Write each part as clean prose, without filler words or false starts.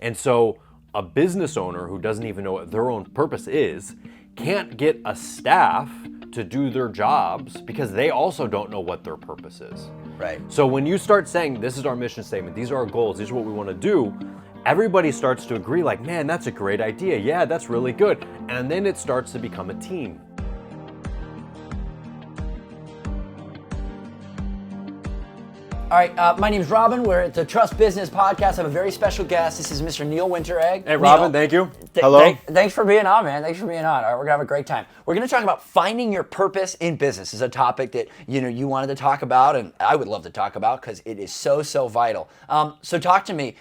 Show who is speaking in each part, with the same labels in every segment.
Speaker 1: And so a business owner who doesn't even know what their own purpose is can't get a staff to do their jobs because they also don't know what their purpose is.
Speaker 2: Right.
Speaker 1: So when you start saying, this is our mission statement, these are our goals, these are what we want to do, everybody starts to agree like, man, that's a great idea. Yeah, that's really good. And then it starts to become a team.
Speaker 2: All right, my name is Robin. We're at the Trust Business Podcast. I have a very special guest. This is Mr. Neil Winteregg.
Speaker 1: Hey, Robin, thank you.
Speaker 2: Hello. Thanks for being on, man. Thanks for being on. All right, we're gonna have a great time. We're gonna talk about finding your purpose in business. Is a topic that you wanted to talk about, and I would love to talk about because it is so vital. So talk to me.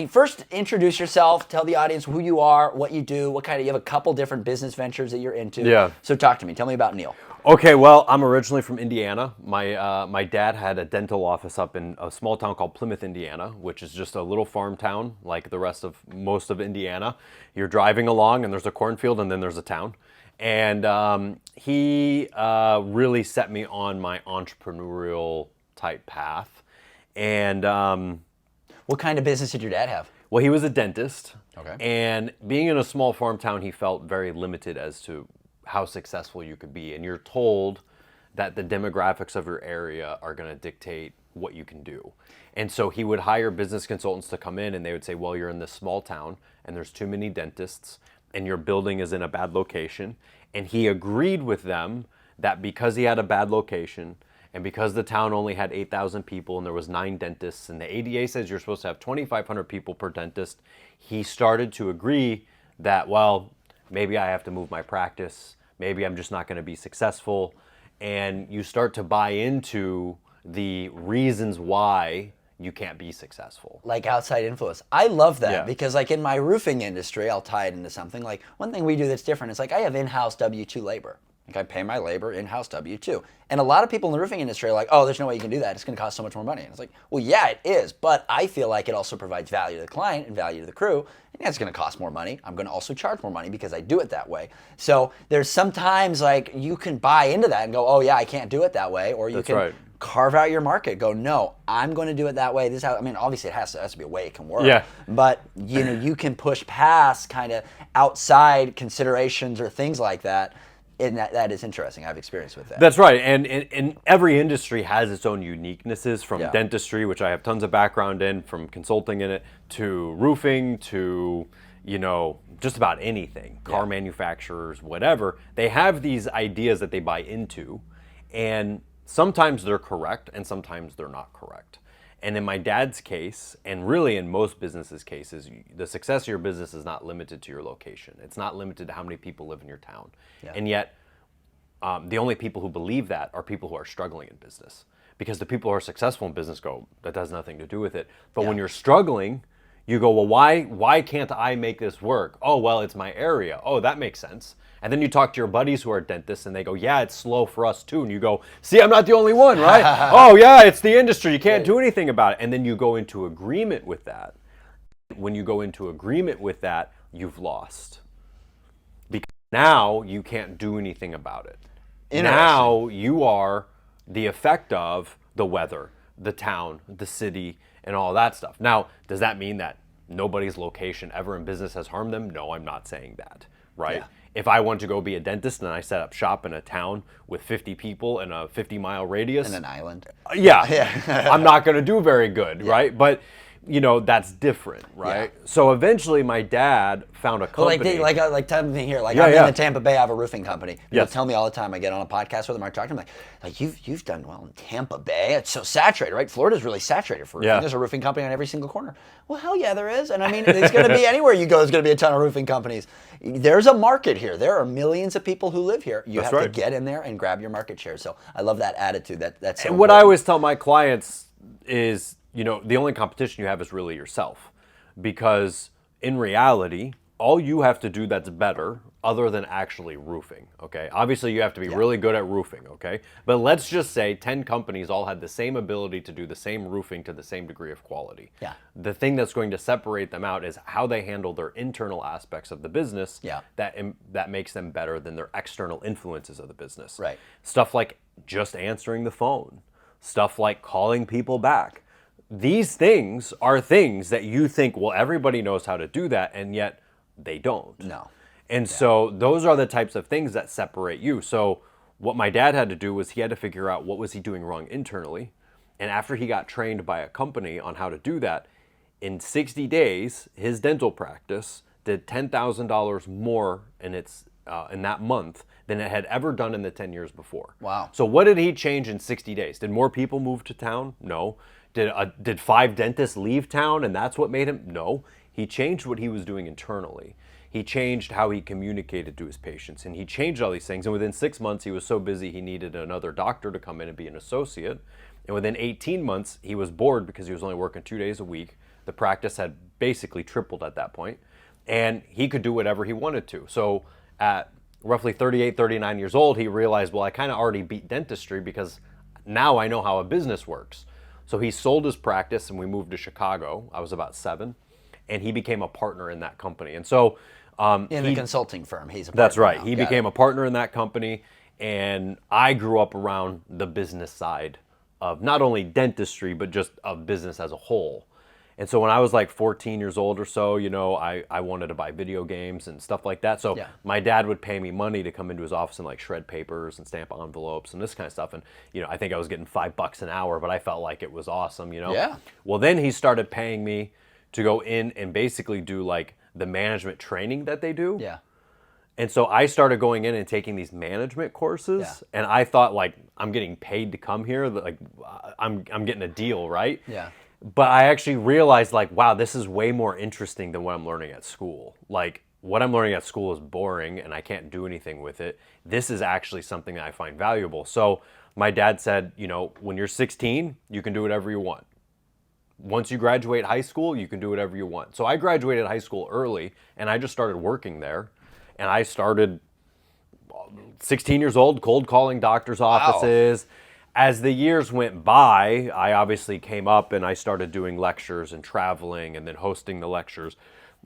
Speaker 2: First introduce yourself. Tell the audience who you are, what you do, you have a couple different business ventures that you're into.
Speaker 1: Yeah.
Speaker 2: So talk to me. Tell me about Neil.
Speaker 1: Okay, well, I'm originally from Indiana. My dad had a dental office up in a small town called Plymouth, Indiana, which is just a little farm town like the rest of most of Indiana. You're driving along and there's a cornfield and then there's a town. And he really set me on my entrepreneurial type path. And
Speaker 2: what kind of business did your dad have?
Speaker 1: well, he was a dentist.
Speaker 2: Okay.
Speaker 1: And being in a small farm town, he felt very limited as to how successful you could be. And you're told that the demographics of your area are going to dictate what you can do. And so he would hire business consultants to come in and they would say, well, you're in this small town and there's too many dentists and your building is in a bad location. And he agreed with them that because he had a bad location and because the town only had 8,000 people and there was 9 dentists and the ADA says you're supposed to have 2,500 people per dentist, he started to agree that, well, maybe I have to move my practice. Maybe I'm just not going to be successful. And you start to buy into the reasons why you can't be successful.
Speaker 2: Like outside influence. I love that
Speaker 1: Yeah.
Speaker 2: because like in my roofing industry, I'll tie it into something. Like one thing we do that's different is like I have in-house W-2 labor. Like I pay my labor in-house W-2. And a lot of people in the roofing industry are like, oh, there's no way you can do that. It's going to cost so much more money. And it's like, well, yeah, it is. But I feel like it also provides value to the client and value to the crew. And it's going to cost more money. I'm going to also charge more money because I do it that way. So there's sometimes like you can buy into that and go, oh, yeah, I can't do it that way. Or you
Speaker 1: That's
Speaker 2: can
Speaker 1: right.
Speaker 2: carve out your market. Go, no, I'm going to do it that way. This is how, obviously it has to be a way it can work.
Speaker 1: Yeah.
Speaker 2: But you can push past kind of outside considerations or things like that. And that is interesting. I have experience with that.
Speaker 1: That's right. And every industry has its own uniquenesses, from
Speaker 2: Yeah.
Speaker 1: dentistry, which I have tons of background in, from consulting in it, to roofing, to, just about anything, car manufacturers, whatever. They have these ideas that they buy into, and sometimes they're correct and sometimes they're not correct. And in my dad's case, and really in most businesses' cases, the success of your business is not limited to your location. It's not limited to how many people live in your town.
Speaker 2: Yeah.
Speaker 1: And yet, the only people who believe that are people who are struggling in business. Because the people who are successful in business go, that has nothing to do with it. But when you're struggling, you go, well, why can't I make this work? Oh, well, it's my area. Oh, that makes sense. And then you talk to your buddies who are dentists and they go, yeah, it's slow for us too. And you go, see, I'm not the only one, right? Oh, yeah, it's the industry. You can't do anything about it. And then you go into agreement with that. When you go into agreement with that, you've lost. Because now you can't do anything about it. Now you are the effect of the weather, the town, the city, and all that stuff. Now, does that mean that nobody's location ever in business has harmed them? No, I'm not saying that, right?
Speaker 2: Yeah.
Speaker 1: If I want to go be a dentist and I set up shop in a town with 50 people in a 50-mile radius.
Speaker 2: in an island.
Speaker 1: Yeah. I'm not going to do very good, right? But, that's different, right?
Speaker 2: Yeah.
Speaker 1: So eventually my dad found a company.
Speaker 2: Like tell me here, I'm
Speaker 1: Yeah.
Speaker 2: in Tampa Bay, I have a roofing company. People
Speaker 1: Yes.
Speaker 2: tell me all the time, I get on a podcast with them, I talk to them like you've done well in Tampa Bay. It's so saturated, right? Florida's really saturated for roofing.
Speaker 1: Yeah.
Speaker 2: There's a roofing company on every single corner. Well, hell yeah, there is. And it's going to be anywhere you go, there's going to be a ton of roofing companies. There's a market here. There are millions of people who live here. You
Speaker 1: That's
Speaker 2: have to
Speaker 1: right.
Speaker 2: get in there and grab your market share. So I love that attitude. That's so
Speaker 1: And what I
Speaker 2: important.
Speaker 1: always tell my clients is, the only competition you have is really yourself. Because in reality, all you have to do that's better, other than actually roofing, okay? Obviously, you have to be really good at roofing, okay? But let's just say 10 companies all had the same ability to do the same roofing to the same degree of quality.
Speaker 2: Yeah.
Speaker 1: The thing that's going to separate them out is how they handle their internal aspects of the business that makes them better than their external influences of the business.
Speaker 2: Right.
Speaker 1: Stuff like just answering the phone. Stuff like calling people back. these things are things that you think, well, everybody knows how to do that, and yet they don't.
Speaker 2: No.
Speaker 1: And so those are the types of things that separate you. So what my dad had to do was he had to figure out what was he doing wrong internally. And after he got trained by a company on how to do that, in 60 days, his dental practice did $10,000 more in that month than it had ever done in the 10 years before.
Speaker 2: Wow.
Speaker 1: So what did he change in 60 days? Did more people move to town? No. Did 5 dentists leave town and that's what made him? No. He changed what he was doing internally. He changed how he communicated to his patients, and he changed all these things. And within 6 months, he was so busy he needed another doctor to come in and be an associate. And within 18 months, he was bored because he was only working 2 days a week. The practice had basically tripled at that point, and he could do whatever he wanted to. So at roughly 38, 39 years old, he realized, well, I kind of already beat dentistry because now I know how a business works. So he sold his practice, and we moved to Chicago. I was about 7, and he became a partner in that company. And so
Speaker 2: in the consulting firm, he's a partner.
Speaker 1: That's right.
Speaker 2: Now.
Speaker 1: He became a partner in that company, and I grew up around the business side of not only dentistry, but just of business as a whole. And so when I was like 14 years old or so, I wanted to buy video games and stuff like that. So my dad would pay me money to come into his office and like shred papers and stamp envelopes and this kind of stuff. And, I think I was getting $5 an hour, but I felt like it was awesome,
Speaker 2: Yeah.
Speaker 1: Well, then he started paying me to go in and basically do like the management training that they do.
Speaker 2: Yeah.
Speaker 1: And so I started going in and taking these management courses, and I thought like I'm getting paid to come here, like I'm getting a deal, right?
Speaker 2: Yeah.
Speaker 1: But I actually realized like, wow, this is way more interesting than what I'm learning at school. Like what I'm learning at school is boring and I can't do anything with it. This is actually something that I find valuable. So my dad said, when you're 16, you can do whatever you want. Once you graduate high school, you can do whatever you want. So I graduated high school early, and I just started working there. And I started 16 years old, cold calling doctors' offices. Wow. As the years went by, I obviously came up and I started doing lectures and traveling and then hosting the lectures,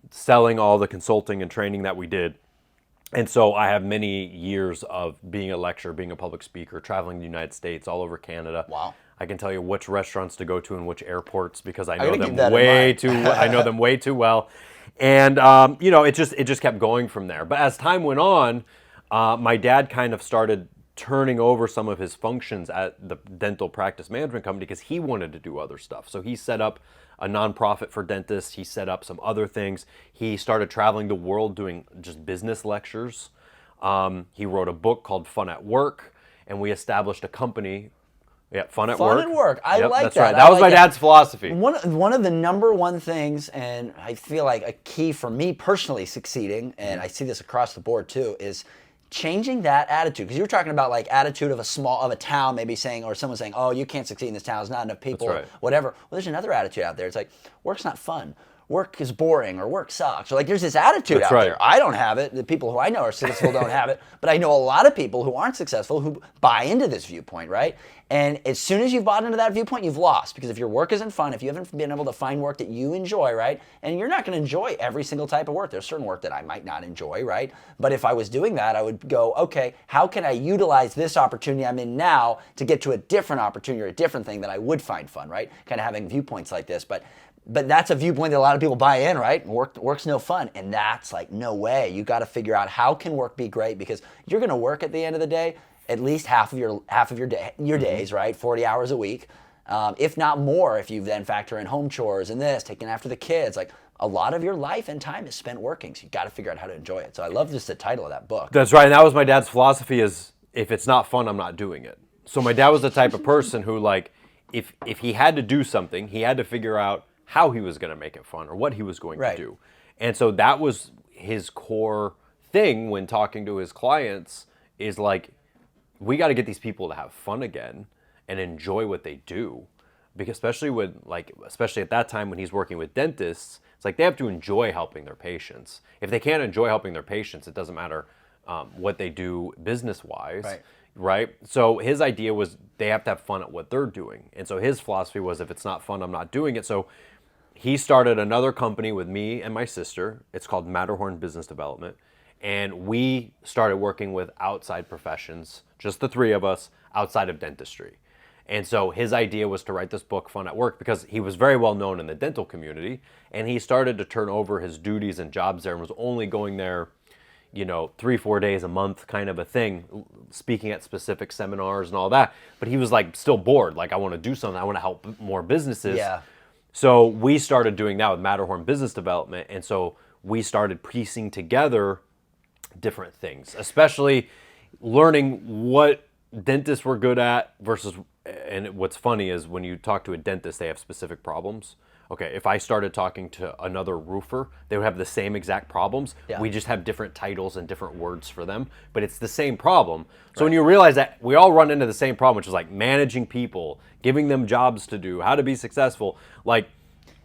Speaker 1: selling all the consulting and training that we did. And so I have many years of being a lecturer, being a public speaker, traveling the United States, all over Canada.
Speaker 2: Wow.
Speaker 1: I can tell you which restaurants to go to and which airports because I know
Speaker 2: gotta
Speaker 1: them
Speaker 2: keep that in
Speaker 1: way
Speaker 2: mind.
Speaker 1: too. I know them way too well, and it just kept going from there. But as time went on, my dad kind of started turning over some of his functions at the dental practice management company because he wanted to do other stuff. So he set up a nonprofit for dentists. He set up some other things. He started traveling the world doing just business lectures. He wrote a book called Fun at Work, and we established a company. Yeah, fun at work.
Speaker 2: Fun at work. I like
Speaker 1: that's
Speaker 2: that.
Speaker 1: Right. That was my dad's philosophy.
Speaker 2: One of the number one things, and I feel like a key for me personally succeeding, and I see this across the board too, is changing that attitude. Because you were talking about like attitude of a town, maybe saying, or someone saying, "Oh, you can't succeed in this town. There's not enough people."
Speaker 1: That's right.
Speaker 2: Or whatever. Well, there's another attitude out there. It's like work's not fun. Work is boring, or work sucks. Or like there's this attitude
Speaker 1: That's
Speaker 2: out
Speaker 1: right.
Speaker 2: there. I don't have it. The people who I know are successful don't have it. But I know a lot of people who aren't successful who buy into this viewpoint, right? And as soon as you've bought into that viewpoint, you've lost. Because if your work isn't fun, if you haven't been able to find work that you enjoy, right? And you're not going to enjoy every single type of work. There's certain work that I might not enjoy, right? But if I was doing that, I would go, okay, how can I utilize this opportunity I'm in now to get to a different opportunity or a different thing that I would find fun, right? Kind of having viewpoints like this. But that's a viewpoint that a lot of people buy in, right? Work's no fun. And that's like, no way. You got to figure out how can work be great, because you're going to work at the end of the day at least half of your days, right? 40 hours a week, if not more, if you then factor in home chores and this, taking after the kids. Like a lot of your life and time is spent working. So you got to figure out how to enjoy it. So I love just the title of that book.
Speaker 1: That's right. And that was my dad's philosophy: is if it's not fun, I'm not doing it. So my dad was the type of person who, like, if he had to do something, he had to figure out how he was going to make it fun or what he was going to do. And so that was his core thing when talking to his clients, is like, we got to get these people to have fun again and enjoy what they do. Because especially at that time when he's working with dentists, it's like they have to enjoy helping their patients. If they can't enjoy helping their patients, it doesn't matter what they do business-wise. Right? So his idea was they have to have fun at what they're doing. And so his philosophy was, if it's not fun, I'm not doing it. So he started another company with me and my sister. It's called Matterhorn Business Development. And we started working with outside professions, just the three of us, outside of dentistry. And so his idea was to write this book, Fun at Work, because he was very well known in the dental community. And he started to turn over his duties and jobs there and was only going there, 3-4 days a month kind of a thing, speaking at specific seminars and all that. But he was like still bored. Like, I want to do something. I want to help more businesses.
Speaker 2: Yeah.
Speaker 1: So we started doing that with Matterhorn Business Development. And so we started piecing together different things, especially learning what dentists were good at versus, and what's funny is when you talk to a dentist, they have specific problems. Okay, if I started talking to another roofer, they would have the same exact problems.
Speaker 2: Yeah.
Speaker 1: We just have different titles and different words for them, but it's the same problem. So when you realize that we all run into the same problem, which is like managing people, giving them jobs to do, how to be successful, like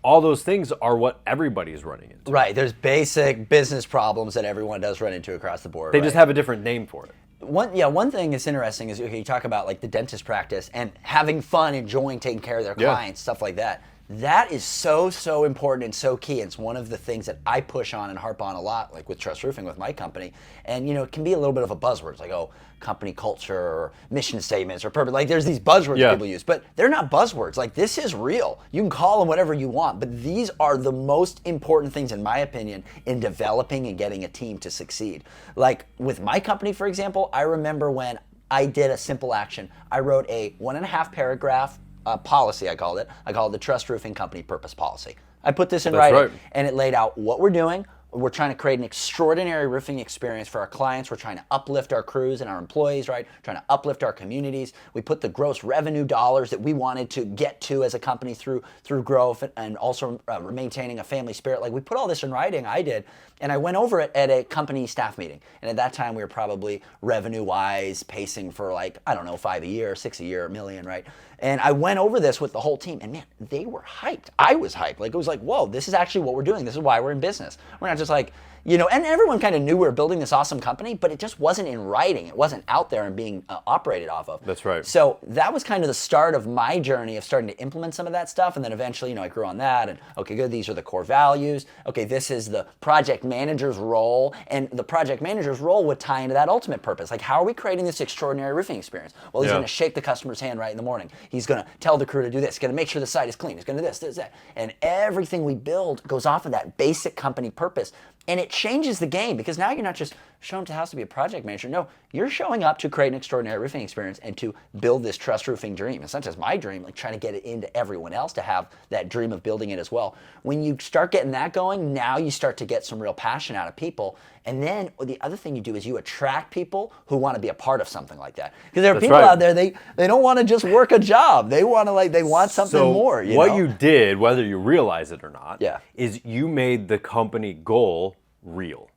Speaker 1: all those things are what everybody's running into.
Speaker 2: Right. There's basic business problems that everyone does run into across the board.
Speaker 1: They just have a different name for it.
Speaker 2: One thing that's interesting is, okay, you talk about like the dentist practice and having fun, enjoying taking care of their clients, stuff like that. That is so important and so key. It's one of the things that I push on and harp on a lot, like with Trust Roofing with my company. And it can be a little bit of a buzzword. It's like, oh, company culture or mission statements or purpose. Like there's these buzzwords that people use, but they're not buzzwords. Like this is real. You can call them whatever you want, but these are the most important things, in my opinion, in developing and getting a team to succeed. Like with my company, for example, I remember when I did a simple action. I wrote a 1.5 paragraph policy, I called it. I called it the Trust Roofing Company Purpose Policy. I put this in writing, and it laid out what we're doing. We're trying to create an extraordinary roofing experience for our clients. We're trying to uplift our crews and our employees, right? Trying to uplift our communities. We put the gross revenue dollars that we wanted to get to as a company through growth and also maintaining a family spirit. Like we put all this in writing, I did, and I went over it at a company staff meeting. And at that time, we were probably revenue-wise pacing for like, I don't know, 5 a year, 6 a year, $1 million, right? And I went over this with the whole team, and man, they were hyped. I was hyped. Like it was like, whoa, this is actually what we're doing. This is why we're in business. We're not just like, and everyone kind of knew we were building this awesome company, but it just wasn't in writing. It wasn't out there and being operated off of.
Speaker 1: That's right.
Speaker 2: So that was kind of the start of my journey of starting to implement some of that stuff. And then eventually, I grew on that. And okay, good, these are the core values. Okay, this is the project manager's role. And the project manager's role would tie into that ultimate purpose. Like, how are we creating this extraordinary roofing experience? Well, he's going to shake the customer's hand right in the morning. He's going to tell the crew to do this. He's going to make sure the site is clean. He's going to do this, that. And everything we build goes off of that basic company purpose. And it changes the game because now you're not just showing up to the house to be a project manager. No, you're showing up to create an extraordinary roofing experience and to build this trust roofing dream. It's not just my dream, like trying to get it into everyone else to have that dream of building it as well. When you start getting that going, now you start to get some real passion out of people. And then the other thing you do is you attract people who want to be a part of something like that. Because there are people out there, they don't want to just work a job. They want to they want something more.
Speaker 1: What you did, whether you realize it or not,
Speaker 2: Yeah.
Speaker 1: is you made the company goal real.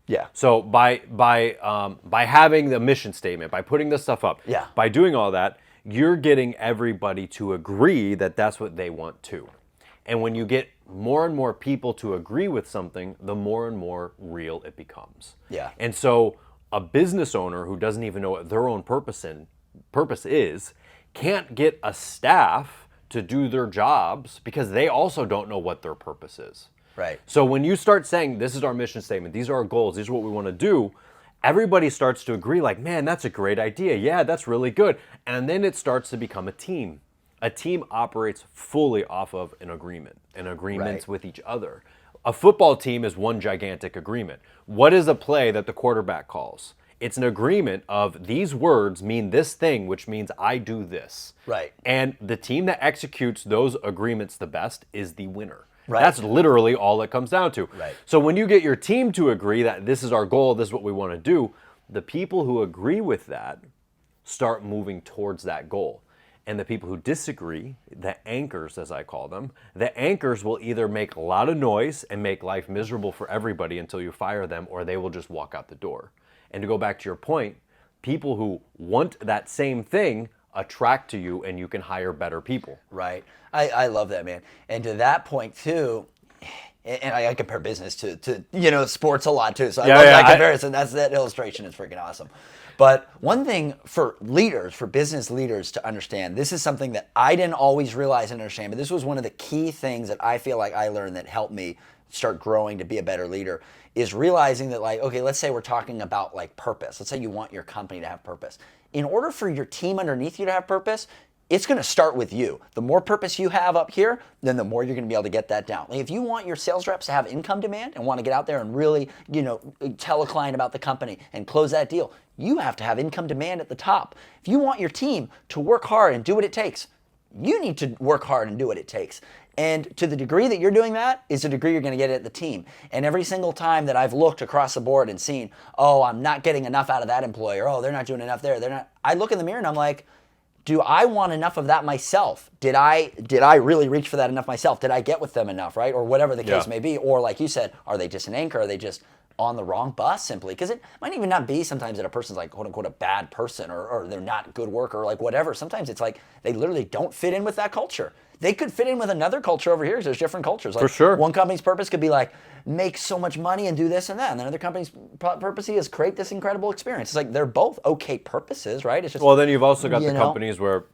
Speaker 2: Yeah.
Speaker 1: So by having the mission statement, by putting this stuff up,
Speaker 2: Yeah.
Speaker 1: by doing all that, you're getting everybody to agree that that's what they want too. And when you get more and more people to agree with something, the more and more real it becomes.
Speaker 2: Yeah.
Speaker 1: And so a business owner who doesn't even know what their own purpose is can't get a staff to do their jobs because they also don't know what their purpose is.
Speaker 2: Right.
Speaker 1: So when you start saying, this is our mission statement, these are our goals, these are what we want to do, everybody starts to agree like, man, that's a great idea. Yeah, that's really good. And then it starts to become a team. A team operates fully off of an agreement and agreements with each other. A football team is one gigantic agreement. What is a play that the quarterback calls? It's an agreement of these words mean this thing, which means I do this.
Speaker 2: Right.
Speaker 1: And the team that executes those agreements the best is the winner.
Speaker 2: Right.
Speaker 1: That's literally all it comes down to.
Speaker 2: Right.
Speaker 1: So when you get your team to agree that this is our goal, this is what we want to do, the people who agree with that start moving towards that goal. And the people who disagree, the anchors as I call them, the anchors will either make a lot of noise and make life miserable for everybody until you fire them, or they will just walk out the door. And to go back to your point, people who want that same thing attract to you and you can hire better people.
Speaker 2: Right. I love that, man. And to that point too, and I compare business to sports a lot too. So I love that comparison. That illustration is freaking awesome. But one thing for leaders, for business leaders to understand, this is something that I didn't always realize and understand, but this was one of the key things that I feel like I learned that helped me start growing to be a better leader, is realizing that okay, let's say we're talking about purpose. Let's say you want your company to have purpose. In order for your team underneath you to have purpose, it's going to start with you. The more purpose you have up here, then the more you're going to be able to get that down. Like if you want your sales reps to have income demand and want to get out there and really, tell a client about the company and close that deal, you have to have income demand at the top. If you want your team to work hard and do what it takes, you need to work hard and do what it takes. And to the degree that you're doing that is the degree you're going to get it at the team. And every single time that I've looked across the board and seen, oh, I'm not getting enough out of that employer, oh, they're not doing enough there, I look in the mirror and I'm like, do I want enough of that myself? Did I really reach for that enough myself? Did I get with them enough, right? Or whatever the case may be. Or like you said, are they just an anchor? Are they just on the wrong bus simply? Because it might even not be sometimes that a person's like, quote unquote, a bad person or they're not a good worker or like whatever. Sometimes it's like they literally don't fit in with that culture. They could fit in with another culture over here because there's different cultures. Like
Speaker 1: for sure.
Speaker 2: One company's purpose could be like, make so much money and do this and that. And another company's purpose is create this incredible experience. It's like they're both okay purposes, right? It's just,
Speaker 1: well, then you've also got the companies where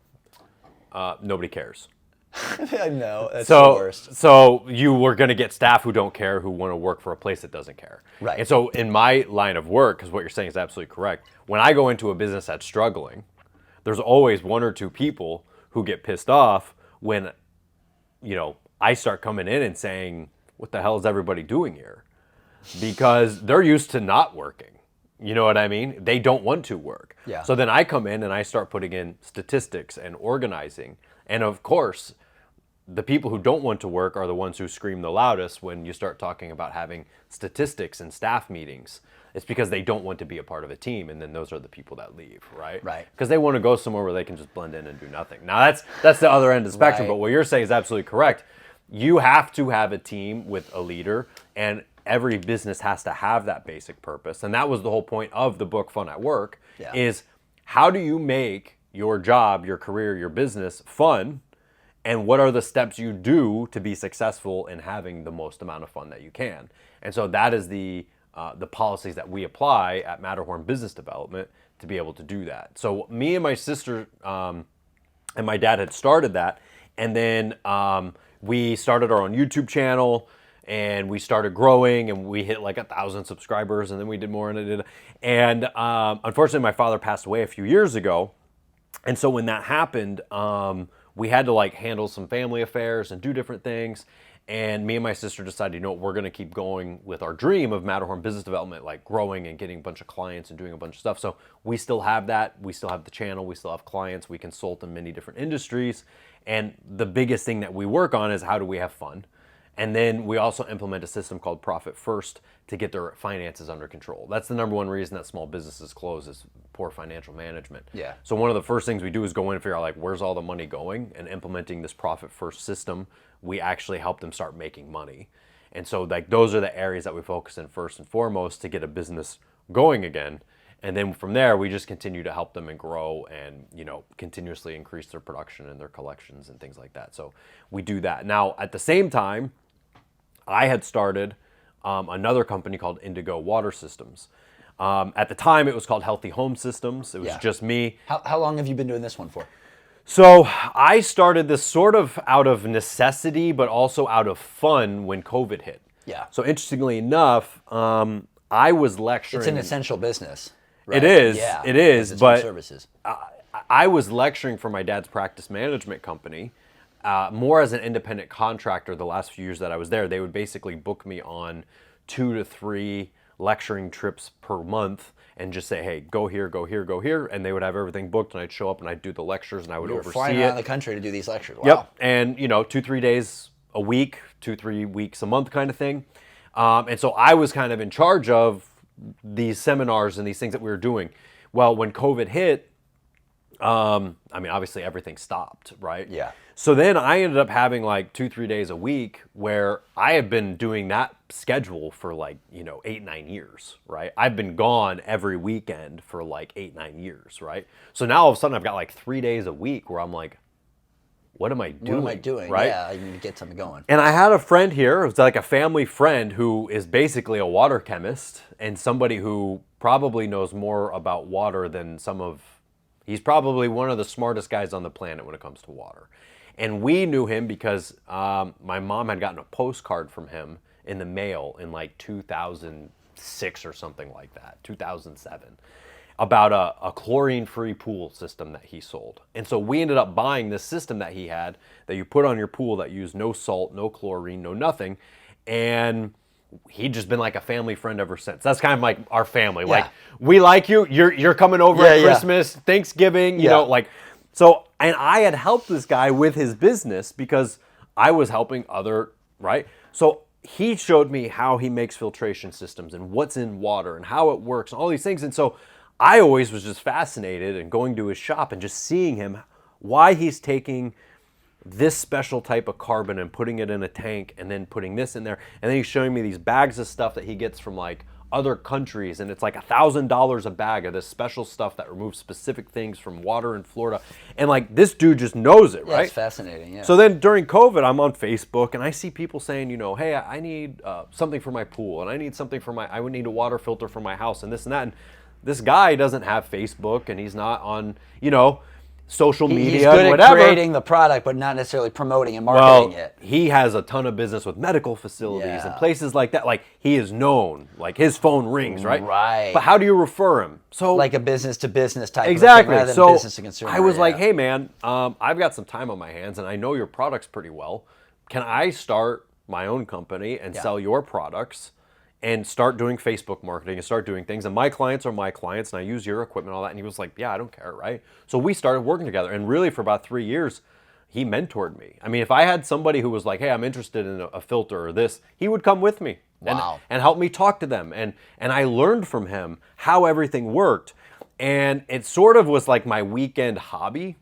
Speaker 1: nobody cares.
Speaker 2: I know, that's the worst.
Speaker 1: So you were going to get staff who don't care, who want to work for a place that doesn't care.
Speaker 2: Right.
Speaker 1: And so in my line of work, because what you're saying is absolutely correct, when I go into a business that's struggling, there's always one or two people who get pissed off when, I start coming in and saying, what the hell is everybody doing here? Because they're used to not working. You know what I mean? They don't want to work.
Speaker 2: Yeah.
Speaker 1: So then I come in and I start putting in statistics and organizing. And of course, the people who don't want to work are the ones who scream the loudest when you start talking about having statistics and staff meetings. It's because they don't want to be a part of a team, and then those are the people that leave, right?
Speaker 2: Right.
Speaker 1: Because they want to go somewhere where they can just blend in and do nothing. Now that's the other end of the spectrum,
Speaker 2: Right.
Speaker 1: but what you're saying is absolutely correct. You have to have a team with a leader, and every business has to have that basic purpose. And that was the whole point of the book Fun at Work, is how do you make your job, your career, your business fun? And what are the steps you do to be successful in having the most amount of fun that you can? And so that is the policies that we apply at Matterhorn Business Development to be able to do that. So me and my sister and my dad had started that, and then we started our own YouTube channel, and we started growing, and we hit like 1,000 subscribers, and then we did more, and unfortunately my father passed away a few years ago, and so when that happened, we had to like handle some family affairs and do different things. And me and my sister decided, we're going to keep going with our dream of Matterhorn Business Development, like growing and getting a bunch of clients and doing a bunch of stuff. So we still have that. We still have the channel. We still have clients. We consult in many different industries. And the biggest thing that we work on is how do we have fun? And then we also implement a system called Profit First to get their finances under control. That's the number one reason that small businesses close is poor financial management.
Speaker 2: Yeah.
Speaker 1: So one of the first things we do is go in and figure out like where's all the money going, and implementing this Profit First system, we actually help them start making money. And so like those are the areas that we focus in first and foremost to get a business going again. And then from there, we just continue to help them and grow and, continuously increase their production and their collections and things like that. So we do that. Now, at the same time, I had started another company called Indigo Water Systems. At the time, it was called Healthy Home Systems. It was just me.
Speaker 2: How long have you been doing this one for?
Speaker 1: So I started this sort of out of necessity, but also out of fun when COVID hit.
Speaker 2: Yeah.
Speaker 1: So interestingly enough, I was lecturing.
Speaker 2: It's an essential business. Right?
Speaker 1: It is.
Speaker 2: Yeah,
Speaker 1: it is.
Speaker 2: it's
Speaker 1: But
Speaker 2: services.
Speaker 1: I was lecturing for my dad's practice management company, more as an independent contractor. The last few years that I was there, they would basically book me on 2 to 3 lecturing trips per month and just say, hey, go here, go here, go here. And they would have everything booked, and I'd show up and I'd do the lectures and I would oversee
Speaker 2: flying
Speaker 1: it.
Speaker 2: around the country to do these lectures. Wow.
Speaker 1: Yep. And, 2-3 days a week, 2-3 weeks a month kind of thing. And so I was kind of in charge of these seminars and these things that we were doing. Well, when COVID hit, obviously everything stopped, right?
Speaker 2: Yeah.
Speaker 1: So then I ended up having like 2-3 days a week where I have been doing that schedule for like, 8-9 years, right? I've been gone every weekend for like 8-9 years, right? So now all of a sudden I've got like 3 days a week where I'm like, what am I doing?
Speaker 2: What am I doing?
Speaker 1: Right?
Speaker 2: Yeah, I need to get something going.
Speaker 1: And I had a friend here, it was like a family friend who is basically a water chemist and somebody who probably knows more about water than he's probably one of the smartest guys on the planet when it comes to water. And we knew him because my mom had gotten a postcard from him in the mail in like 2006 or something like that, 2007. about a chlorine-free pool system that he sold. And so we ended up buying this system that he had that you put on your pool that used no salt, no chlorine, no nothing. And he'd just been like a family friend ever since. That's kind of like our family.
Speaker 2: Yeah.
Speaker 1: Like, we like you. You're coming over at Christmas, Thanksgiving, you know, like, so, and I had helped this guy with his business because I was helping other, right? So he showed me how he makes filtration systems and what's in water and how it works and all these things. And so I always was just fascinated and going to his shop and just seeing him, why he's taking this special type of carbon and putting it in a tank and then putting this in there. And then he's showing me these bags of stuff that he gets from like other countries, and it's like $1,000 a bag of this special stuff that removes specific things from water in Florida. And like, this dude just knows it, right?
Speaker 2: It's fascinating, yeah.
Speaker 1: So then during COVID, I'm on Facebook and I see people saying, you know, hey, I need something for my pool, and I need something for I would need a water filter for my house, and this and that. And this guy doesn't have Facebook, and he's not on, you know, social media,
Speaker 2: he's good
Speaker 1: and whatever.
Speaker 2: at creating the product, but not necessarily promoting and marketing it.
Speaker 1: He has a ton of business with medical facilities and
Speaker 2: Yeah.
Speaker 1: places like that. Like, he is known. Like, his phone rings, right?
Speaker 2: Right.
Speaker 1: But how do you refer him? So
Speaker 2: Like a business to business type
Speaker 1: exactly.
Speaker 2: of thing rather than
Speaker 1: So
Speaker 2: business to consumer.
Speaker 1: I was
Speaker 2: yeah.
Speaker 1: like, hey man, I've got some time on my hands, and I know your products pretty well. Can I start my own company and sell your products? And start doing Facebook marketing and start doing things. And my clients are my clients, and I use your equipment and all that. And he was like, yeah, I don't care, right? So we started working together. And really for about 3 years, he mentored me. I mean, if I had somebody who was like, hey, I'm interested in a filter or this, he would come with me and help me talk to them. And I learned from him how everything worked. And it sort of was like my weekend hobby.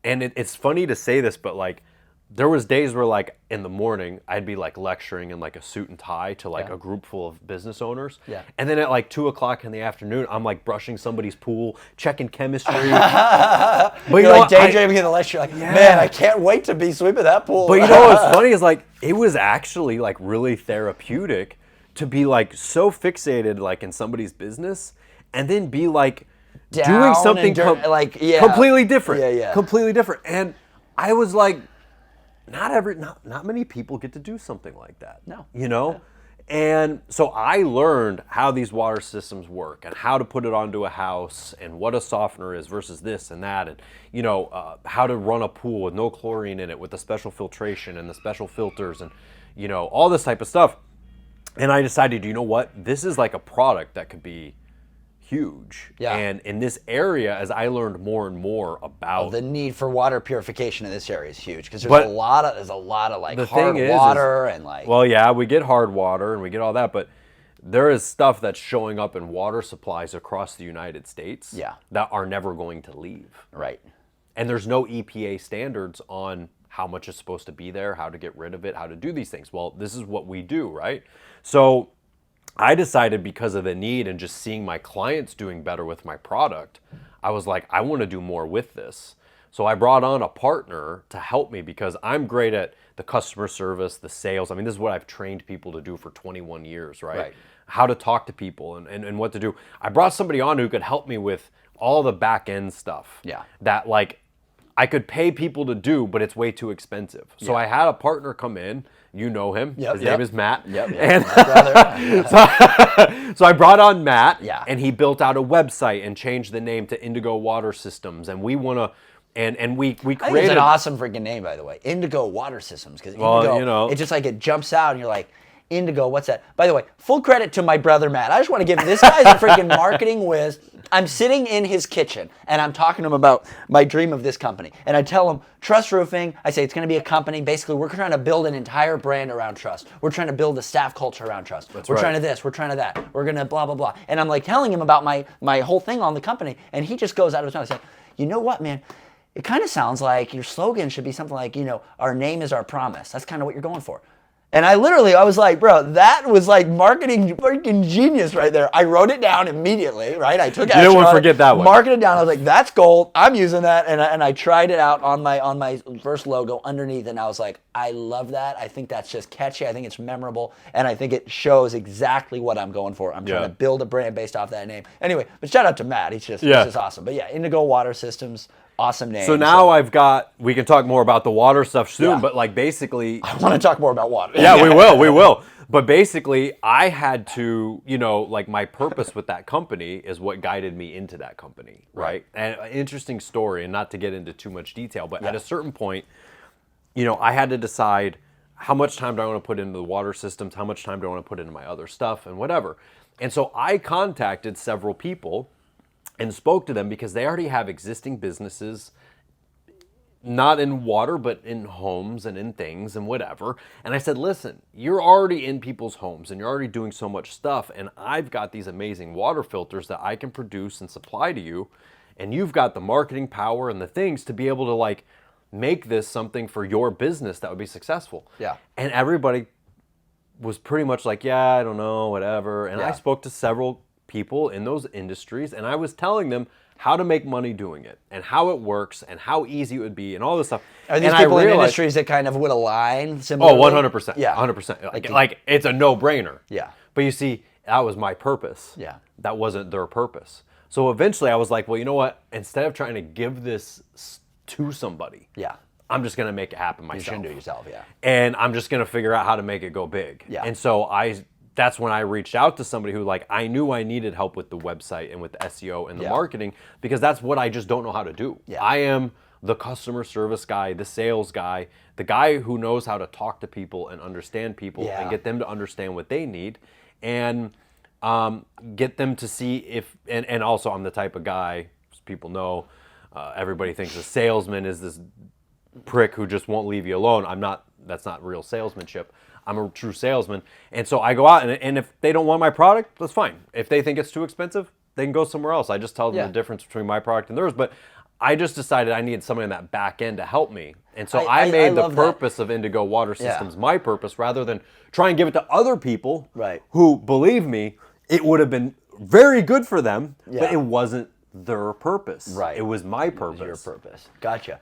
Speaker 1: And it's funny to say this, but like, there was days where like in the morning I'd be like lecturing in like a suit and tie to like a group full of business owners.
Speaker 2: Yeah.
Speaker 1: And then at like 2:00 in the afternoon, I'm like brushing somebody's pool, checking chemistry. But
Speaker 2: You're like daydreaming in the lecture, like, man, I can't wait to be sweeping that pool.
Speaker 1: But you know what's funny is like, it was actually like really therapeutic to be like so fixated like in somebody's business and then be like doing something completely different. Completely different. And I was like, not many people get to do something like that.
Speaker 2: No.
Speaker 1: You know? And so I learned how these water systems work and how to put it onto a house and what a softener is versus this and that, and you know, how to run a pool with no chlorine in it with the special filtration and the special filters and, you know, all this type of stuff. And I decided, you know what? This is like a product that could be huge.
Speaker 2: Yeah.
Speaker 1: And in this area, as I learned more and more about
Speaker 2: the need for water purification in this area is huge because there's a lot of like hard water and like.
Speaker 1: Well, yeah, we get hard water and we get all that, but there is stuff that's showing up in water supplies across the United States that are never going to leave.
Speaker 2: Right.
Speaker 1: And there's no EPA standards on how much is supposed to be there, how to get rid of it, how to do these things. Well, this is what we do, right? So I decided, because of the need and just seeing my clients doing better with my product, I was like, I want to do more with this. So I brought on a partner to help me because I'm great at the customer service, the sales. I mean, this is what I've trained people to do for 21 years, right? How to talk to people and what to do. I brought somebody on who could help me with all the back end stuff.
Speaker 2: Yeah.
Speaker 1: That like I could pay people to do, but it's way too expensive. So I had a partner come in. You know him. His name is Matt. And so I brought on Matt, and he built out a website and changed the name to Indigo Water Systems. And we want to, and we created.
Speaker 2: I think it's an awesome freaking name, by the way, Indigo Water Systems, because Indigo,
Speaker 1: you know,
Speaker 2: it's just like it jumps out, and you're like, Indigo, what's that? By the way, full credit to my brother Matt. I just want to give him, this guy's a freaking marketing whiz. I'm sitting in his kitchen and I'm talking to him about my dream of this company. And I tell him, Trust Roofing, I say it's going to be a company. Basically, we're trying to build an entire brand around trust. We're trying to build a staff culture around trust. We're trying to this, we're trying to that. We're going to blah, blah, blah. And I'm like telling him about my whole thing on the company. And he just goes out of his mouth saying, you know what, man? It kind of sounds like your slogan should be something like, you know, our name is our promise. That's kind of what you're going for. And I was like, bro, that was like marketing freaking genius right there. I wrote it down immediately, right? I took action.
Speaker 1: You didn't want to forget that one.
Speaker 2: Marked it down. I was like, that's gold. I'm using that. And I tried it out on my first logo underneath. And I was like, I love that. I think that's just catchy. I think it's memorable. And I think it shows exactly what I'm going for. I'm trying to build a brand based off that name. Anyway, but shout out to Matt. He's just awesome. But yeah, Indigo Water Systems. Awesome name.
Speaker 1: So now we can talk more about the water stuff soon, but like basically.
Speaker 2: I want to talk more about water.
Speaker 1: Yeah, we will. But basically, I had to, like my purpose with that company is what guided me into that company, right? And an interesting story, and not to get into too much detail, but at a certain point, I had to decide how much time do I want to put into the water systems, how much time do I want to put into my other stuff, and whatever. And so I contacted several people and spoke to them because they already have existing businesses, not in water, but in homes and in things and whatever. And I said, listen, you're already in people's homes and you're already doing so much stuff. And I've got these amazing water filters that I can produce and supply to you. And you've got the marketing power and the things to be able to like make this something for your business that would be successful.
Speaker 2: Yeah.
Speaker 1: And everybody was pretty much like, yeah, I don't know, whatever. And I spoke to several people in those industries and I was telling them how to make money doing it and how it works and how easy it would be and all this stuff.
Speaker 2: Are these
Speaker 1: and
Speaker 2: people
Speaker 1: I
Speaker 2: in
Speaker 1: realized,
Speaker 2: industries that kind of would align similarly?
Speaker 1: Oh, 100%.
Speaker 2: Yeah.
Speaker 1: 100%. Like it's a no-brainer.
Speaker 2: Yeah.
Speaker 1: But you see, that was my purpose.
Speaker 2: Yeah.
Speaker 1: That wasn't their purpose. So eventually I was like, well, you know what? Instead of trying to give this to somebody,
Speaker 2: Yeah.
Speaker 1: I'm just going to make it happen myself.
Speaker 2: You shouldn't do it yourself, yeah.
Speaker 1: And I'm just going to figure out how to make it go big.
Speaker 2: Yeah.
Speaker 1: And so that's when I reached out to somebody who like I knew I needed help with the website and with the SEO and the marketing because that's what I just don't know how to do.
Speaker 2: Yeah.
Speaker 1: I am the customer service guy, the sales guy, the guy who knows how to talk to people and understand people and get them to understand what they need and get them to see if, and also I'm the type of guy, as people know, everybody thinks a salesman is this prick who just won't leave you alone. I'm not, that's not real salesmanship. I'm a true salesman. And so I go out and if they don't want my product, that's fine. If they think it's too expensive, they can go somewhere else. I just tell them the difference between my product and theirs. But I just decided I needed somebody on that back end to help me. And so I made the purpose of Indigo Water Systems my purpose rather than try and give it to other people who, believe me, it would have been very good for them, but it wasn't their purpose.
Speaker 2: Right.
Speaker 1: It was my purpose.
Speaker 2: It was your purpose. Gotcha.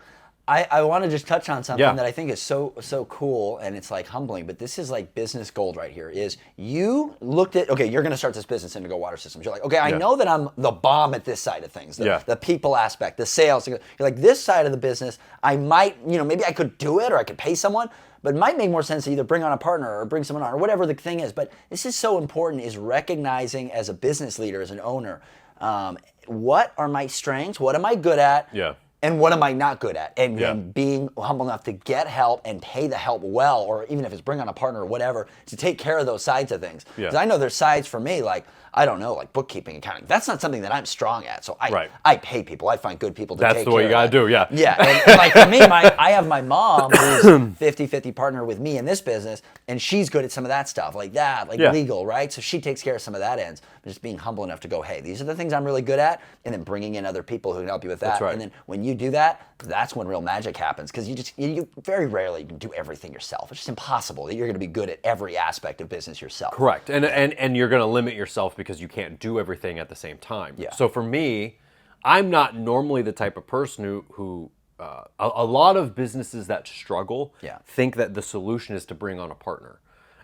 Speaker 2: I want to just touch on something that I think is so cool and it's like humbling, but this is like business gold right here is you looked at, okay, you're going to start this business Indigo Water Systems. You're like, okay, I know that I'm the bomb at this side of things, the people aspect, the sales. You're like, this side of the business, I might, maybe I could do it or I could pay someone, but it might make more sense to either bring on a partner or bring someone on or whatever the thing is. But this is so important is recognizing as a business leader, as an owner, what are my strengths? What am I good at?
Speaker 1: Yeah.
Speaker 2: And what am I not good at? And being humble enough to get help and pay the help well, or even if it's bring on a partner or whatever, to take care of those sides of things. Because I know there's sides for me, like, I don't know, like bookkeeping, accounting. That's not something that I'm strong at. So I pay people. I find good people to take care of.
Speaker 1: That's what you got to do, yeah.
Speaker 2: Yeah. And like for me, I have my mom who's 50-50 partner with me in this business, and she's good at some of that stuff, like that, like legal, right? So she takes care of some of that ends. But just being humble enough to go, hey, these are the things I'm really good at, and then bringing in other people who can help you with that.
Speaker 1: That's right.
Speaker 2: And then when you do that, that's when real magic happens, because you very rarely can do everything yourself. It's just impossible that you're going to be good at every aspect of business yourself.
Speaker 1: Correct. And you're going to limit yourself because you can't do everything at the same time.
Speaker 2: Yeah.
Speaker 1: So for me, I'm not normally the type of person who a lot of businesses that struggle think that the solution is to bring on a partner.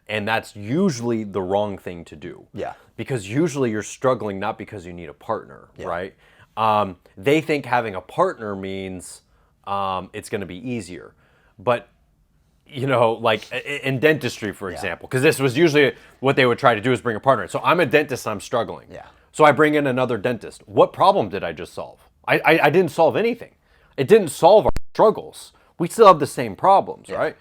Speaker 1: And that's usually the wrong thing to do.
Speaker 2: Yeah.
Speaker 1: Because usually you're struggling not because you need a partner, right? They think having a partner means it's going to be easier. But, like in dentistry, for example, because this was usually what they would try to do is bring a partner in. So I'm a dentist and I'm struggling.
Speaker 2: Yeah.
Speaker 1: So I bring in another dentist. What problem did I just solve? I didn't solve anything. It didn't solve our struggles. We still have the same problems, right?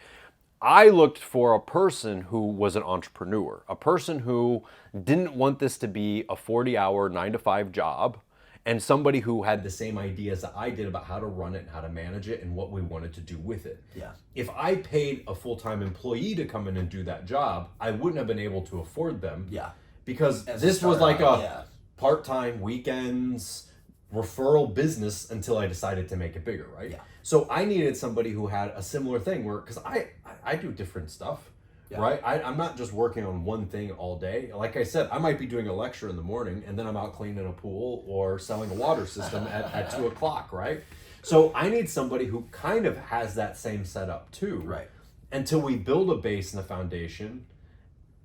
Speaker 1: I looked for a person who was an entrepreneur, a person who didn't want this to be a 40-hour, 9-to-5 job, and somebody who had the same ideas that I did about how to run it and how to manage it and what we wanted to do with it.
Speaker 2: Yeah.
Speaker 1: If I paid a full-time employee to come in and do that job, I wouldn't have been able to afford them.
Speaker 2: Yeah.
Speaker 1: Because this was like a part-time, weekends, referral business until I decided to make it bigger, right? Yeah. So I needed somebody who had a similar thing where, because I do different stuff, right? I'm not just working on one thing all day. Like I said, I might be doing a lecture in the morning and then I'm out cleaning a pool or selling a water system at 2 o'clock, right? So I need somebody who kind of has that same setup too.
Speaker 2: Right.
Speaker 1: Until we build a base and a foundation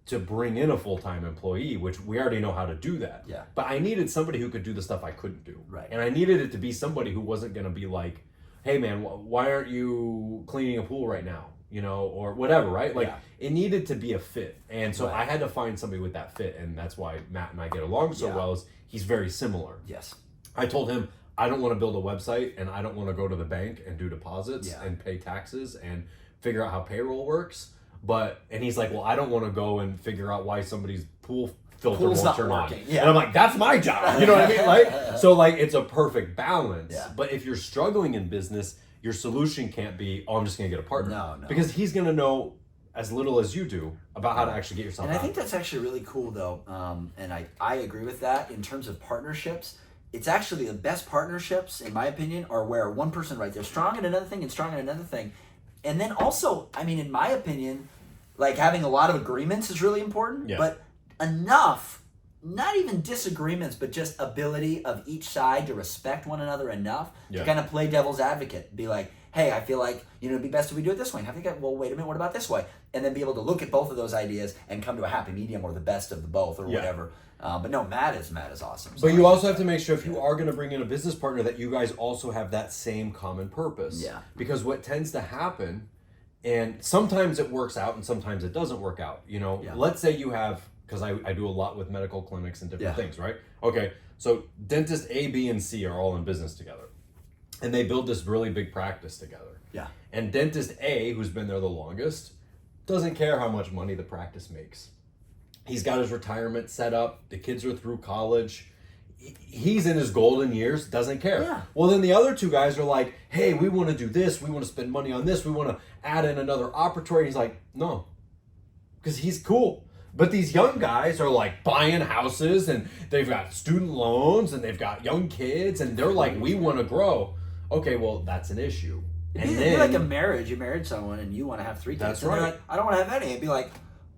Speaker 1: to bring in a full-time employee, which we already know how to do that.
Speaker 2: Yeah.
Speaker 1: But I needed somebody who could do the stuff I couldn't do.
Speaker 2: Right.
Speaker 1: And I needed it to be somebody who wasn't going to be like, hey man, why aren't you cleaning a pool right now? or whatever, right? Like,
Speaker 2: Yeah.
Speaker 1: it needed to be a fit. And so
Speaker 2: Right.
Speaker 1: I had to find somebody with that fit. And that's why Matt and I get along so
Speaker 2: Yeah.
Speaker 1: well, is he's very similar.
Speaker 2: Yes.
Speaker 1: I told him, I don't want to build a website and I don't want to go to the bank and do deposits
Speaker 2: Yeah.
Speaker 1: and pay taxes and figure out how payroll works. And he's like, well, I don't want to go and figure out why somebody's pool filter
Speaker 2: Pool's
Speaker 1: won't
Speaker 2: not
Speaker 1: turn on.
Speaker 2: working. Yeah.
Speaker 1: And I'm like, that's my job. You know what I mean? Like, so like, it's a perfect balance.
Speaker 2: Yeah.
Speaker 1: But if you're struggling in business, your solution can't be, oh, I'm just going to get a partner.
Speaker 2: No.
Speaker 1: Because he's going to know as little as you do about how to actually get yourself
Speaker 2: And
Speaker 1: out.
Speaker 2: I think that's actually really cool, though. And I agree with that in terms of partnerships. It's actually the best partnerships, in my opinion, are where one person, right, they're strong in another thing and strong in another thing. And then also, I mean, in my opinion, like having a lot of agreements is really important,
Speaker 1: Yeah.
Speaker 2: but enough, not even disagreements, but just ability of each side to respect one another enough
Speaker 1: Yeah.
Speaker 2: to kind of play devil's advocate. Be like, hey, I feel like, it'd be best if we do it this way. And I think, well, wait a minute, what about this way? And then be able to look at both of those ideas and come to a happy medium or the best of the both or
Speaker 1: Yeah.
Speaker 2: whatever. But no, Matt is awesome.
Speaker 1: But you also have to make sure, if you are going to bring in a business partner, that you guys also have that same common purpose.
Speaker 2: Yeah.
Speaker 1: Because what tends to happen, and sometimes it works out and sometimes it doesn't work out.
Speaker 2: Yeah.
Speaker 1: Let's say you have, because I do a lot with medical clinics and different
Speaker 2: Yeah.
Speaker 1: things, right? Okay, so dentist A, B, and C are all in business together. And they build this really big practice together.
Speaker 2: Yeah.
Speaker 1: And dentist A, who's been there the longest, doesn't care how much money the practice makes. He's got his retirement set up. The kids are through college. He's in his golden years, doesn't care.
Speaker 2: Yeah.
Speaker 1: Well, then the other two guys are like, hey, we want to do this. We want to spend money on this. We want to add in another operatory. He's like, no, because he's cool. But these young guys are like buying houses and they've got student loans and they've got young kids and they're like, we want to grow. Okay, well, that's an issue.
Speaker 2: It'd be like a marriage. You married someone and you want to have 3 kids.
Speaker 1: That's
Speaker 2: and they're
Speaker 1: right.
Speaker 2: like, I don't want to have any. It'd be like,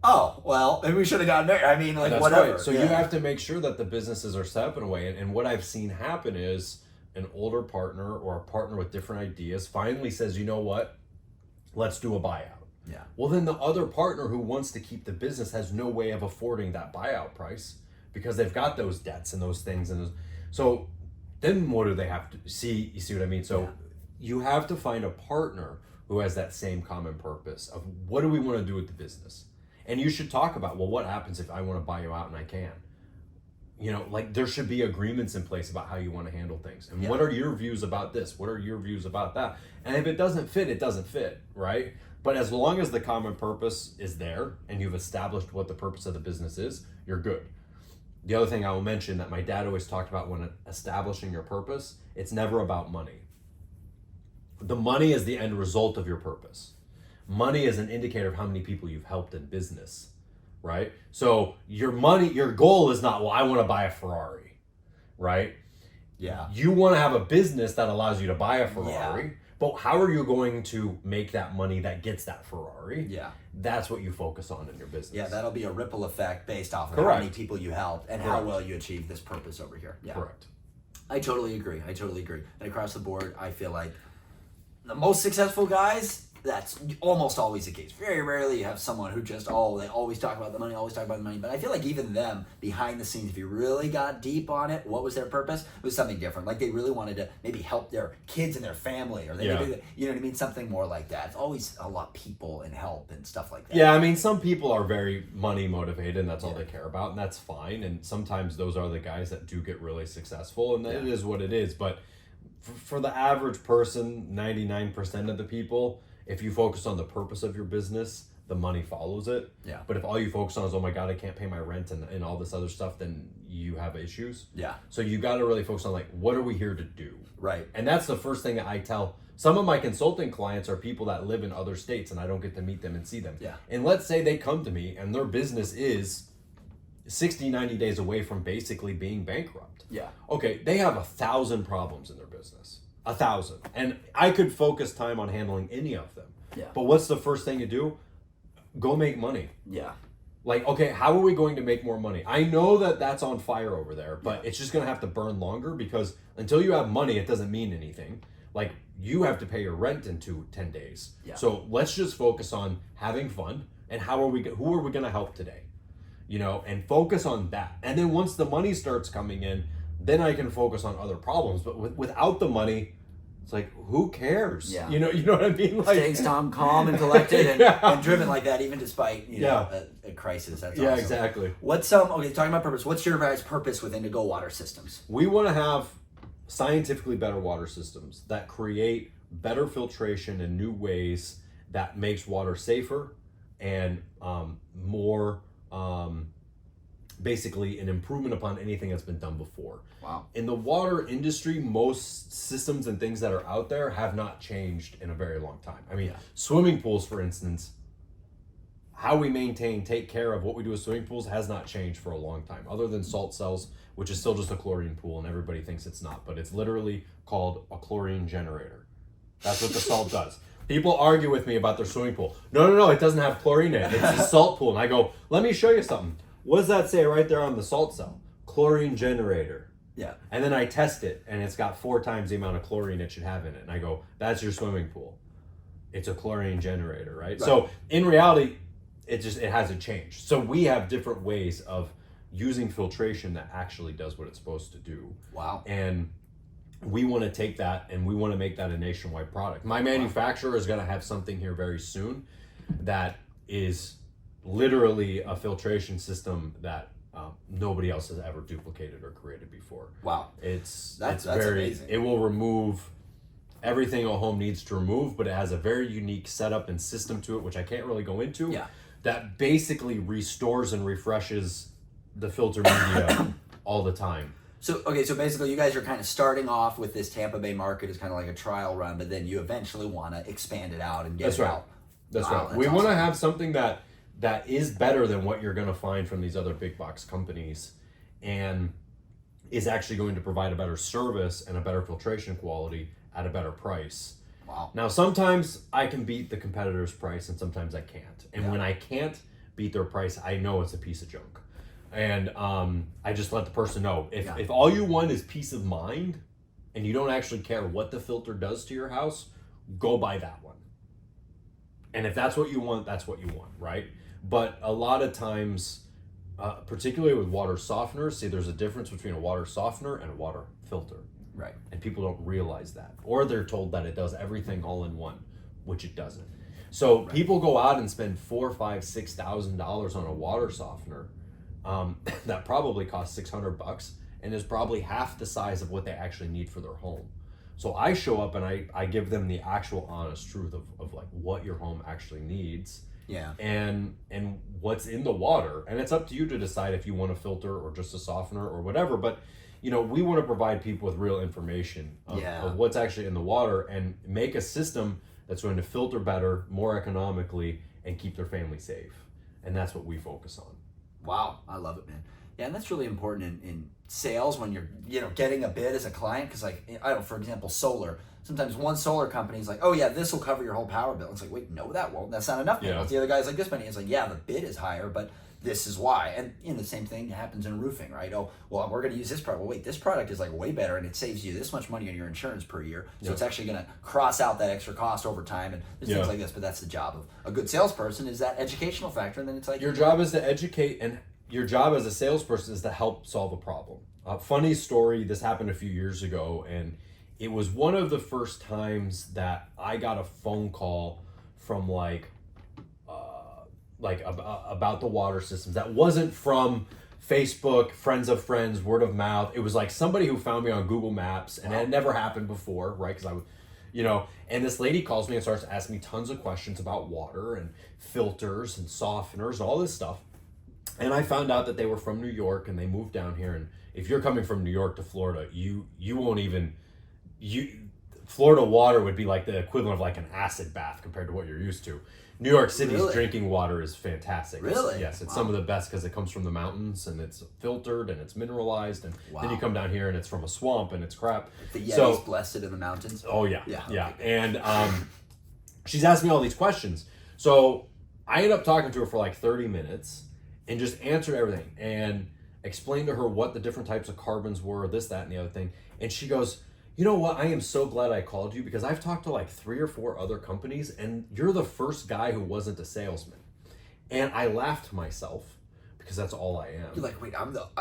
Speaker 2: oh, well, maybe we should have gotten married. I mean, like,
Speaker 1: That's
Speaker 2: whatever.
Speaker 1: right. So you have to make sure that the businesses are set up in a way. And what I've seen happen is an older partner or a partner with different ideas finally says, you know what? Let's do a buyout.
Speaker 2: Yeah.
Speaker 1: Well, then the other partner who wants to keep the business has no way of affording that buyout price because they've got those debts and those things. So then what do they have to see? You see what I mean? So you have to find a partner who has that same common purpose of what do we want to do with the business? And you should talk about, well, what happens if I want to buy you out and I can? Like there should be agreements in place about how you want to handle things. And what are your views about this? What are your views about that? And if it doesn't fit, it doesn't fit, right? But as long as the common purpose is there and you've established what the purpose of the business is, you're good. The other thing I will mention that my dad always talked about when establishing your purpose, it's never about money. The money is the end result of your purpose. Money is an indicator of how many people you've helped in business, right? So your goal is not, well, I want to buy a Ferrari, right?
Speaker 2: Yeah.
Speaker 1: You want to have a business that allows you to buy a Ferrari,
Speaker 2: Yeah.
Speaker 1: but how are you going to make that money that gets that Ferrari?
Speaker 2: Yeah.
Speaker 1: That's what you focus on in your business.
Speaker 2: Yeah, that'll be a ripple effect based off of
Speaker 1: Correct.
Speaker 2: how many people you helped and how
Speaker 1: Correct.
Speaker 2: well you achieve this purpose over here. Yeah.
Speaker 1: Correct.
Speaker 2: I totally agree. And across the board, I feel like the most successful guys, that's almost always the case. Very rarely you have someone who just, they always talk about the money, But I feel like even them, behind the scenes, if you really got deep on it, what was their purpose? It was something different. Like they really wanted to maybe help their kids and their family, or they maybe, you know what I mean? Something more like that. It's always a lot of people and help and stuff like that.
Speaker 1: Yeah, I mean, some people are very money motivated and that's all they care about, and that's fine. And sometimes those are the guys that do get really successful, and it is what it is. But for the average person, 99% of the people, if you focus on the purpose of your business, the money follows it.
Speaker 2: Yeah.
Speaker 1: But if all you focus on is, oh my God, I can't pay my rent and all this other stuff, then you have issues.
Speaker 2: Yeah.
Speaker 1: So you got to really focus on, like, what are we here to do?
Speaker 2: Right.
Speaker 1: And that's the first thing that I tell. Some of my consulting clients are people that live in other states and I don't get to meet them and see them.
Speaker 2: Yeah.
Speaker 1: And let's say they come to me and their business is 60, 90 days away from basically being bankrupt.
Speaker 2: Yeah.
Speaker 1: Okay, they have 1,000 problems in their business. 1,000. And I could focus time on handling any of them.
Speaker 2: Yeah.
Speaker 1: But what's the first thing you do? Go make money.
Speaker 2: Yeah.
Speaker 1: Like, okay, how are we going to make more money? I know that that's on fire over there, but it's just going to have to burn longer, because until you have money, it doesn't mean anything. Like, you have to pay your rent in 10 days.
Speaker 2: Yeah.
Speaker 1: So let's just focus on having fun and who are we going to help today? And focus on that. And then once the money starts coming in, then I can focus on other problems. But without the money, It's like, who cares?
Speaker 2: Yeah.
Speaker 1: You know what I mean? Like,
Speaker 2: staying calm and collected and driven like that, even despite a crisis. That's awesome.
Speaker 1: Exactly.
Speaker 2: What's okay? Talking about purpose. What's your guys' purpose with Indigo Water Systems?
Speaker 1: We want to have scientifically better water systems that create better filtration in new ways that makes water safer and more. Basically an improvement upon anything that's been done before.
Speaker 2: Wow.
Speaker 1: In the water industry, most systems and things that are out there have not changed in a very long time. I mean, swimming pools, for instance, how we take care of what we do with swimming pools has not changed for a long time, other than salt cells, which is still just a chlorine pool, and everybody thinks it's not, but it's literally called a chlorine generator. That's what the salt does. People argue with me about their swimming pool. No, it doesn't have chlorine in it. It's a salt pool. And I go, let me show you something. What does that say right there on the salt cell? Chlorine generator.
Speaker 2: Yeah.
Speaker 1: And then I test it, and it's got 4 times the amount of chlorine it should have in it. And I go, that's your swimming pool. It's a chlorine generator, right? So in reality, it hasn't changed. So we have different ways of using filtration that actually does what it's supposed to do.
Speaker 2: Wow.
Speaker 1: And we want to take that and we want to make that a nationwide product. My manufacturer is going to have something here very soon that is literally a filtration system that nobody else has ever duplicated or created before.
Speaker 2: Wow.
Speaker 1: That's
Speaker 2: very amazing.
Speaker 1: It will remove everything a home needs to remove, but it has a very unique setup and system to it, which I can't really go into.
Speaker 2: Yeah.
Speaker 1: That basically restores and refreshes the filter media all the time.
Speaker 2: So basically you guys are kind of starting off with this Tampa Bay market as kind of like a trial run, but then you eventually want to expand it out and get it out.
Speaker 1: That's right. We want to have something that is better than what you're going to find from these other big box companies and is actually going to provide a better service and a better filtration quality at a better price.
Speaker 2: Wow.
Speaker 1: Now, sometimes I can beat the competitor's price and sometimes I can't. And when I can't beat their price, I know it's a piece of junk. And I just let the person know, if all you want is peace of mind and you don't actually care what the filter does to your house, go buy that one. And if that's what you want, that's what you want, right? But a lot of times, particularly with water softeners, see, there's a difference between a water softener and a water filter.
Speaker 2: Right.
Speaker 1: And people don't realize that. Or they're told that it does everything all in one, which it doesn't. So people go out and spend $4,000, $5,000, $6,000 on a water softener that probably costs $600 and is probably half the size of what they actually need for their home. So I show up and I give them the actual honest truth of like what your home actually needs.
Speaker 2: Yeah.
Speaker 1: And what's in the water. And it's up to you to decide if you want a filter or just a softener or whatever. But we want to provide people with real information of what's actually in the water and make a system that's going to filter better, more economically, and keep their family safe. And that's what we focus on.
Speaker 2: Wow, I love it, man. Yeah, and that's really important in sales when you're getting a bid as a client, because for example, solar. Sometimes one solar company is like, oh yeah, this will cover your whole power bill. It's like, wait, no, that won't. That's not enough.
Speaker 1: Yeah.
Speaker 2: The other guy's like, this many. It's like, yeah, the bid is higher, but this is why. And the same thing happens in roofing, right? Oh, well, we're going to use this product. Well, wait, this product is like way better, and it saves you this much money on your insurance per year. So it's actually going to cross out that extra cost over time, and there's things like this. But that's the job of a good salesperson, is that educational factor. And then it's like
Speaker 1: your job is to educate, and your job as a salesperson is to help solve a problem. Funny story. This happened a few years ago, and it was one of the first times that I got a phone call from about the water systems that wasn't from Facebook, friends of friends, word of mouth. It was like somebody who found me on Google Maps, and it had never happened before, right? Because I would, and this lady calls me and starts asking me tons of questions about water and filters and softeners and all this stuff. And I found out that they were from New York and they moved down here. And if you're coming from New York to Florida, you won't even, Florida water would be like the equivalent of like an acid bath compared to what you're used to. New York City's drinking water is fantastic.
Speaker 2: Really?
Speaker 1: Yes, it's some of the best because it comes from the mountains and it's filtered and it's mineralized. And then you come down here and it's from a swamp and it's crap.
Speaker 2: The Yeti's blessed in the mountains.
Speaker 1: Oh yeah. Yeah. And she's asked me all these questions. So I ended up talking to her for like 30 minutes and just answered everything and explained to her what the different types of carbons were, this, that, and the other thing. And she goes, you know what? I am so glad I called you because I've talked to like 3 or 4 other companies and you're the first guy who wasn't a salesman. And I laughed to myself Because that's all I am.
Speaker 2: You're like, wait,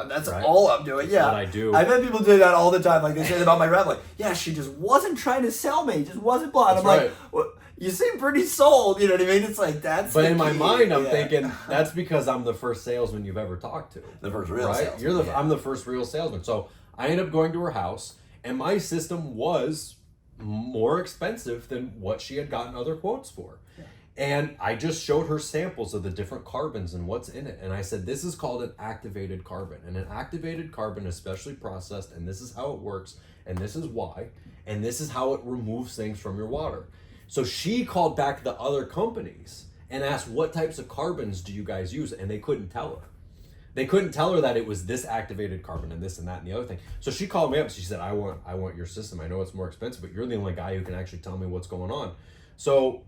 Speaker 2: that's all I'm doing. Yeah,
Speaker 1: what I do.
Speaker 2: I've had people do that all the time. Like they say about my rep, like, yeah, she just wasn't trying to sell me, just wasn't blind. I'm like, well, you seem pretty sold. You know what I mean? It's like that's.
Speaker 1: But in my mind, I'm thinking that's because I'm the first salesman you've ever talked to.
Speaker 2: The first real salesman.
Speaker 1: I'm the first real salesman. So I end up going to her house, and my system was more expensive than what she had gotten other quotes for. Yeah. And I just showed her samples of the different carbons and what's in it. And I said, this is called an activated carbon. And an activated carbon is specially processed, and this is how it works, and this is why, and this is how it removes things from your water. So she called back the other companies and asked, what types of carbons do you guys use? And they couldn't tell her. They couldn't tell her that it was this activated carbon and this and that and the other thing. So she called me up. She said, I want your system. I know it's more expensive, but you're the only guy who can actually tell me what's going on. So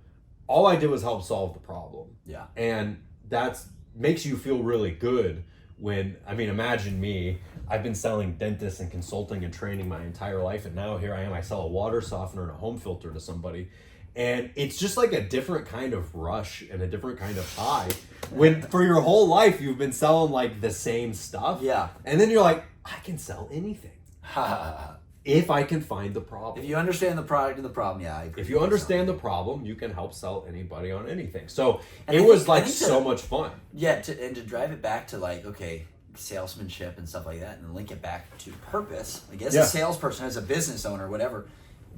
Speaker 1: all I did was help solve the problem.
Speaker 2: Yeah.
Speaker 1: And that makes you feel really good when, I mean, imagine me. I've been selling dentists and consulting and training my entire life. And now here I am. I sell a water softener and a home filter to somebody. And it's just like a different kind of rush and a different kind of high when for your whole life you've been selling like the same stuff.
Speaker 2: Yeah.
Speaker 1: And then you're like, I can sell anything. If I can find the problem.
Speaker 2: If you understand the product and the problem, yeah.
Speaker 1: If you understand the problem, you can help sell anybody on anything. So it was like so much fun.
Speaker 2: Yeah, and to drive it back to like, okay, salesmanship and stuff like that, and link it back to purpose. Like as a salesperson, as a business owner, whatever,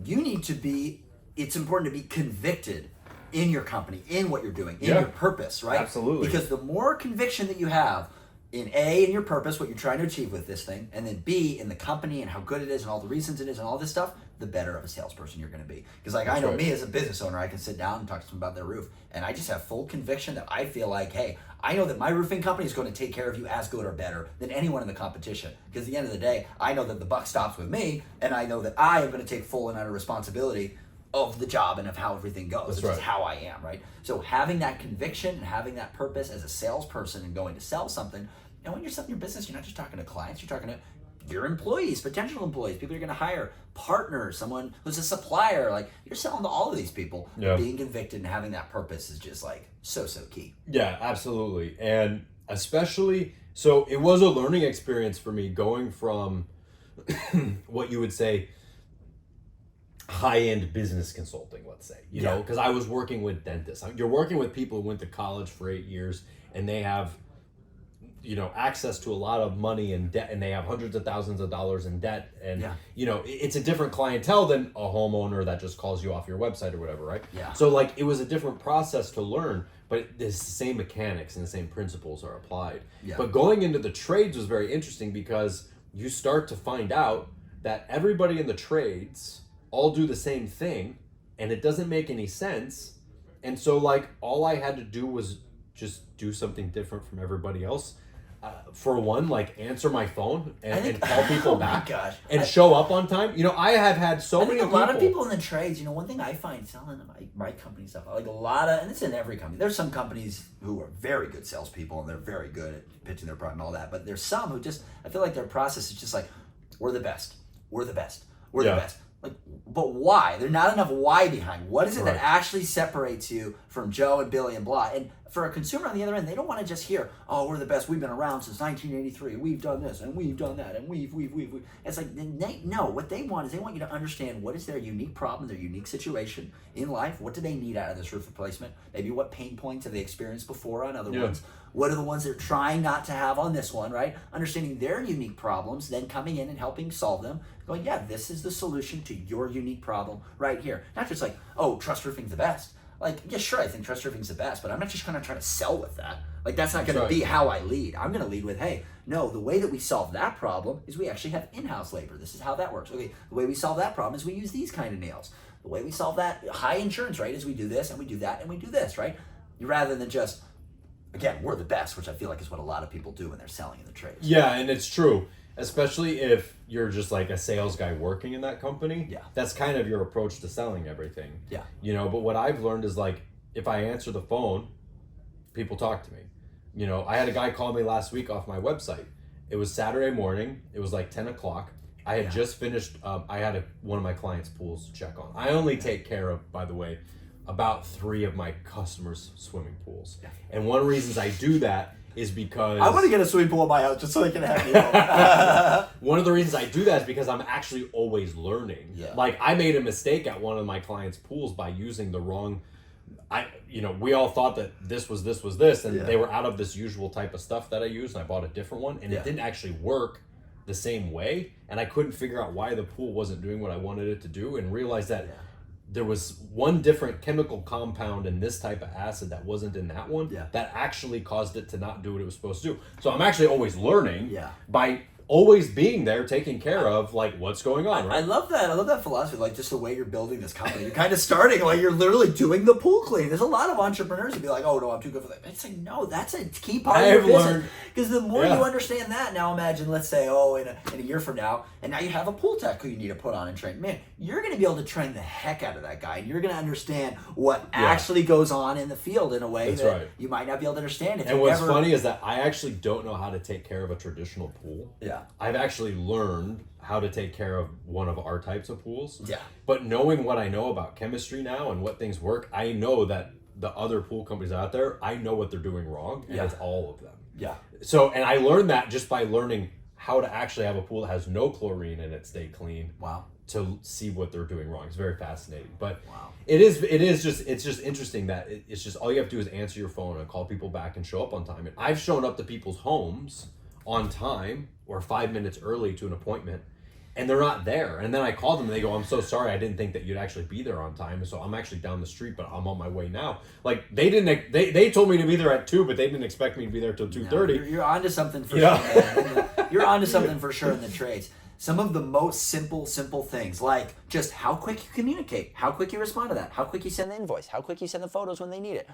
Speaker 2: you need to be. It's important to be convicted in your company, in what you're doing, in your purpose, right?
Speaker 1: Absolutely.
Speaker 2: Because the more conviction that you have in A, in your purpose, what you're trying to achieve with this thing, and then B, in the company and how good it is and all the reasons it is and all this stuff, the better of a salesperson you're going to be. Because like I know me as a business owner, I can sit down and talk to them about their roof, and I just have full conviction that I feel like, hey, I know that my roofing company is going to take care of you as good or better than anyone in the competition. Because at the end of the day, I know that the buck stops with me, and I know that I am going to take full and utter responsibility of the job and of how everything goes. It's just how I am, right? So having that conviction and having that purpose as a salesperson and going to sell something, and when you're selling your business, you're not just talking to clients, you're talking to your employees, potential employees, people you're going to hire, partners, someone who's a supplier. Like you're selling to all of these people. Yeah. Being convicted and having that purpose is just like so key.
Speaker 1: Yeah, absolutely. And especially, so it was a learning experience for me going from what you would say high-end business consulting, let's say, you know, because I was working with dentists. You're working with people who went to college for 8 years and they have, you know, access to a lot of money and debt, and they have hundreds of thousands of dollars in debt. And, you know, it's a different clientele than a homeowner that just calls you off your website or whatever, right?
Speaker 2: Yeah.
Speaker 1: So like it was a different process to learn, but the same mechanics and the same principles are applied. Yeah. But going into the trades was very interesting because you start to find out that everybody in the trades all do the same thing, and it doesn't make any sense. And so like all I had to do was just do something different from everybody else. For one, like answer my phone and call people back and show up on time. You know, I have had so many people.
Speaker 2: A lot of people in the trades, you know, one thing I find selling my company stuff, like a lot of, and it's in every company, there's some companies who are very good salespeople and they're very good at pitching their product and all that, but there's some who just, I feel like their process is just like, we're the best, we're the best, we're the best. Like, but why? There's not enough why behind. What is it that actually separates you from Joe and Billy and blah? And for a consumer on the other end, they don't want to just hear, "Oh, we're the best. We've been around since 1983. We've done this and we've done that and we've." It's like no. What they want is they want you to understand what is their unique problem, their unique situation in life. What do they need out of this roof replacement? Maybe what pain points have they experienced before on other ones? What are the ones they're trying not to have on this one, right? Understanding their unique problems, then coming in and helping solve them. Going, yeah, this is the solution to your unique problem right here. Not just like, oh, Trust Roofing's the best. Like, yeah, sure, I think Trust Roofing's the best, but I'm not just going to try to sell with that. Like, that's not going to be how I lead. I'm going to lead with, hey, no, the way that we solve that problem is we actually have in-house labor. This is how that works. Okay, the way we solve that problem is we use these kind of nails. The way we solve that high insurance, right, is we do this and we do that and we do this, right? Rather than just, again, we're the best, which I feel like is what a lot of people do when they're selling in the trades.
Speaker 1: Yeah, and it's true. Especially if you're just like a sales guy working in that company.
Speaker 2: Yeah.
Speaker 1: That's kind of your approach to selling everything.
Speaker 2: Yeah.
Speaker 1: You know, but what I've learned is like, if I answer the phone, people talk to me. You know, I had a guy call me last week off my website. It was Saturday morning. It was like 10 o'clock. I had just finished, I had one of my clients' pools to check on. I only take care of, by the way, about 3 of my customers' swimming pools. Yeah. And one of the reasons I do that is because
Speaker 2: I want to get a swimming pool in my house just so I can have you.
Speaker 1: one of the reasons I do that is because I'm actually always learning.
Speaker 2: Yeah.
Speaker 1: Like I made a mistake at one of my clients' pools by using the wrong. We all thought that this was this, and they were out of this usual type of stuff that I used, and I bought a different one, and it didn't actually work the same way, and I couldn't figure out why the pool wasn't doing what I wanted it to do, and realized that there was one different chemical compound in this type of acid that wasn't in that one that actually caused it to not do what it was supposed to do. So I'm actually always learning by always being there, taking care of like what's going on. Right?
Speaker 2: I love that. I love that philosophy. Like just the way you're building this company. You're kind of starting like you're literally doing the pool cleaning. There's a lot of entrepreneurs who be like, "Oh no, I'm too good for that." It's like no, that's a key part of your business. Because the more you understand that, now imagine, let's say, in a year from now, and now you have a pool tech who you need to put on and train. Man, you're going to be able to train the heck out of that guy, and you're going to understand what actually goes on in the field in a way that you might not be able to understand.
Speaker 1: And what's funny is that I actually don't know how to take care of a traditional pool.
Speaker 2: Yeah,
Speaker 1: I've actually learned how to take care of one of our types of pools.
Speaker 2: Yeah.
Speaker 1: But knowing what I know about chemistry now and what things work, I know that the other pool companies out there, I know what they're doing wrong, and it's all of them.
Speaker 2: Yeah.
Speaker 1: So, and I learned that just by learning how to actually have a pool that has no chlorine in it, stay clean.
Speaker 2: Wow.
Speaker 1: To see what they're doing wrong. It's very fascinating. But it's just interesting that it's just all you have to do is answer your phone and call people back and show up on time. And I've shown up to people's homes on time or 5 minutes early to an appointment, and they're not there. And then I call them and they go, "I'm so sorry, I didn't think that you'd actually be there on time. So I'm actually down the street, but I'm on my way now." Like they told me to be there at 2, but they didn't expect me to be there till 2:30.
Speaker 2: You're onto something for sure. You're onto something for sure in the trades. Some of the most simple things, like just how quick you communicate, how quick you respond to that, how quick you send the invoice, how quick you send the photos when they need it,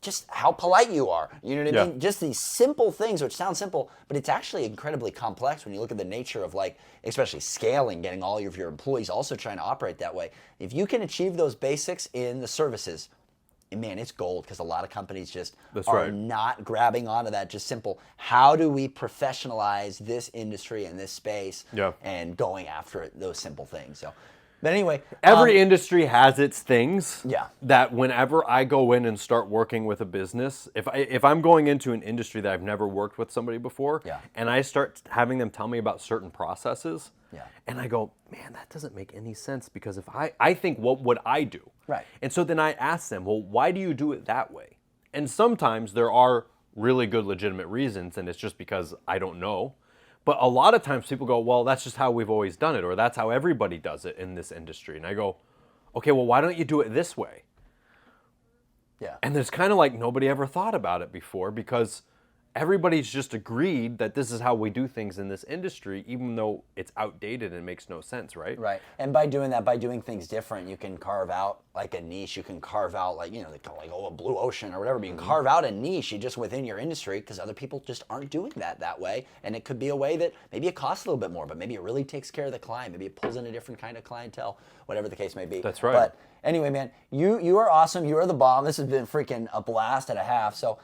Speaker 2: just how polite you are. You know what I mean? Just these simple things, which sound simple, but it's actually incredibly complex when you look at the nature of, like, especially scaling, getting all of your employees also trying to operate that way. If you can achieve those basics in the services, man, it's gold, because a lot of companies just are not grabbing onto that just simple, how do we professionalize this industry and this space and going after those simple things. So, but anyway.
Speaker 1: Every industry has its things
Speaker 2: Yeah.
Speaker 1: that whenever I go in and start working with a business, if I'm going into an industry that I've never worked with somebody before, and I start having them tell me about certain processes, and I go, man, that doesn't make any sense, because if I think, what would I do?
Speaker 2: Right.
Speaker 1: And so then I ask them, well, why do you do it that way? And sometimes there are really good legitimate reasons, and it's just because I don't know. But a lot of times people go, well, that's just how we've always done it, or that's how everybody does it in this industry. And I go, okay, well, why don't you do it this way?
Speaker 2: Yeah.
Speaker 1: And there's kind of like nobody ever thought about it before, because everybody's just agreed that this is how we do things in this industry, even though it's outdated and makes no sense, right?
Speaker 2: Right. And by doing that, by doing things different, you can carve out like a niche. You can carve out, like, they call it, like, a blue ocean or whatever. But you can carve out a niche just within your industry, because other people just aren't doing that way. And it could be a way that maybe it costs a little bit more, but maybe it really takes care of the client. Maybe it pulls in a different kind of clientele, whatever the case may be.
Speaker 1: That's right.
Speaker 2: But anyway, man, you are awesome. You are the bomb. This has been freaking a blast and a half. So,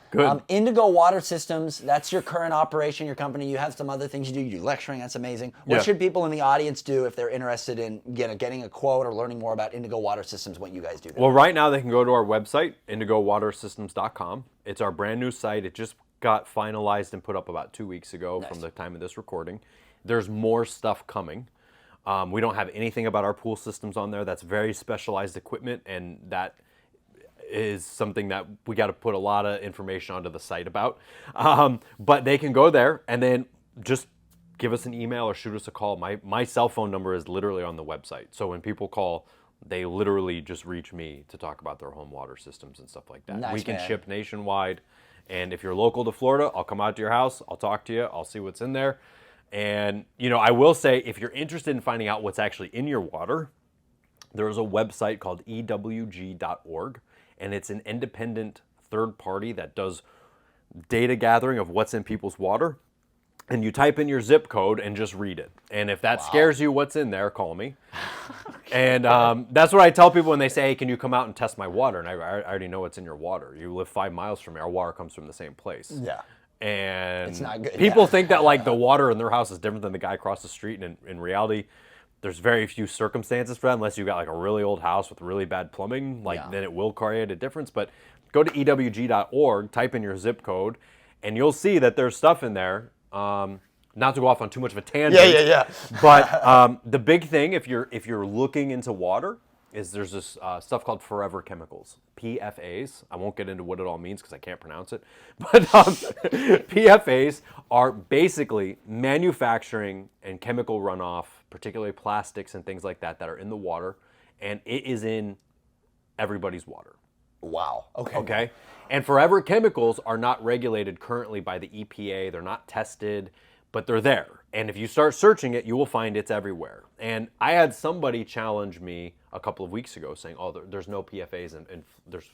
Speaker 2: Indigo Water Systems, that's your current operation, your company. You have some other things you do. You do lecturing. That's amazing. What should people in the audience do if they're interested in getting a quote or learning more about Indigo Water Systems, what you guys do there?
Speaker 1: Well, right now they can go to our website, indigowatersystems.com. It's our brand new site. It just got finalized and put up about 2 weeks ago from the time of this recording. There's more stuff coming. We don't have anything about our pool systems on there. That's very specialized equipment, and that is something that we got to put a lot of information onto the site about. But they can go there and then just give us an email or shoot us a call. My cell phone number is literally on the website. So when people call, they literally just reach me to talk about their home water systems and stuff like that.
Speaker 2: Nice,
Speaker 1: we can
Speaker 2: man.
Speaker 1: ship nationwide. And if you're local to Florida, I'll come out to your house. I'll talk to you. I'll see what's in there. And, I will say, if you're interested in finding out what's actually in your water, there's a website called ewg.org, and it's an independent third party that does data gathering of what's in people's water. And you type in your zip code and just read it. And if that scares you what's in there, call me. And that's what I tell people when they say, hey, can you come out and test my water? And I already know what's in your water. You live 5 miles from me. Our water comes from the same place.
Speaker 2: Yeah.
Speaker 1: And
Speaker 2: It's not good.
Speaker 1: people think that, like, the water in their house is different than the guy across the street. And in reality, there's very few circumstances for that, unless you've got like a really old house with really bad plumbing. Then it will create a difference. But go to ewg.org, type in your zip code, and you'll see that there's stuff in there. Not to go off on too much of a tangent.
Speaker 2: Yeah.
Speaker 1: But the big thing, if you're looking into water, is there's this stuff called forever chemicals, PFAs. I won't get into what it all means because I can't pronounce it. But PFAs are basically manufacturing and chemical runoff, particularly plastics and things like that are in the water, and it is in everybody's water.
Speaker 2: Wow.
Speaker 1: Okay. And forever chemicals are not regulated currently by the EPA. They're not tested, but they're there. And if you start searching it, you will find it's everywhere. And I had somebody challenge me a couple of weeks ago saying, oh, there's no PFAs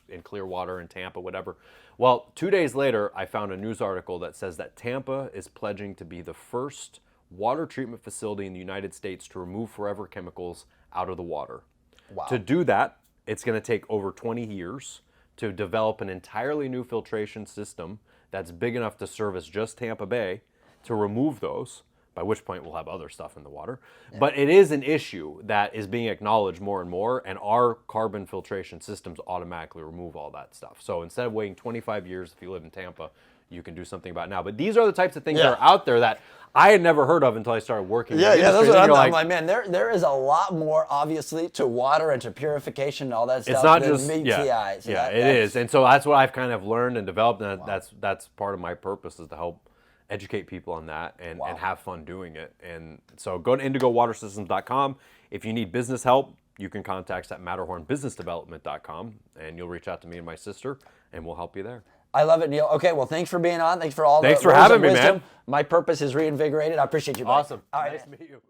Speaker 1: in Clearwater and Tampa, whatever. Well, 2 days later, I found a news article that says that Tampa is pledging to be the first water treatment facility in the United States to remove forever chemicals out of the water.
Speaker 2: Wow.
Speaker 1: To do that, it's going to take over 20 years to develop an entirely new filtration system that's big enough to service just Tampa Bay to remove those, by which point we'll have other stuff in the water. Yeah. But it is an issue that is being acknowledged more and more, and our carbon filtration systems automatically remove all that stuff. So instead of waiting 25 years if you live in Tampa, you can do something about it now. But these are the types of things that are out there that I had never heard of until I started working.
Speaker 2: Yeah, that's what I'm like, man, there is a lot more, obviously, to water and to purification and all that stuff.
Speaker 1: It's not
Speaker 2: than
Speaker 1: just
Speaker 2: BTI. So
Speaker 1: it is, and so that's what I've kind of learned and developed, and that's part of my purpose is to help educate people on that and have fun doing it. And so go to indigowatersystems.com. If you need business help, you can contact us at matterhornbusinessdevelopment.com, and you'll reach out to me and my sister, and we'll help you there.
Speaker 2: I love it, Neil. Okay, well, thanks for being on. Thanks for all
Speaker 1: Thanks
Speaker 2: the
Speaker 1: for
Speaker 2: words
Speaker 1: having
Speaker 2: of
Speaker 1: me,
Speaker 2: wisdom.
Speaker 1: man.
Speaker 2: My purpose is reinvigorated. I appreciate you, buddy.
Speaker 1: Awesome.
Speaker 2: All right.
Speaker 1: Nice to meet you.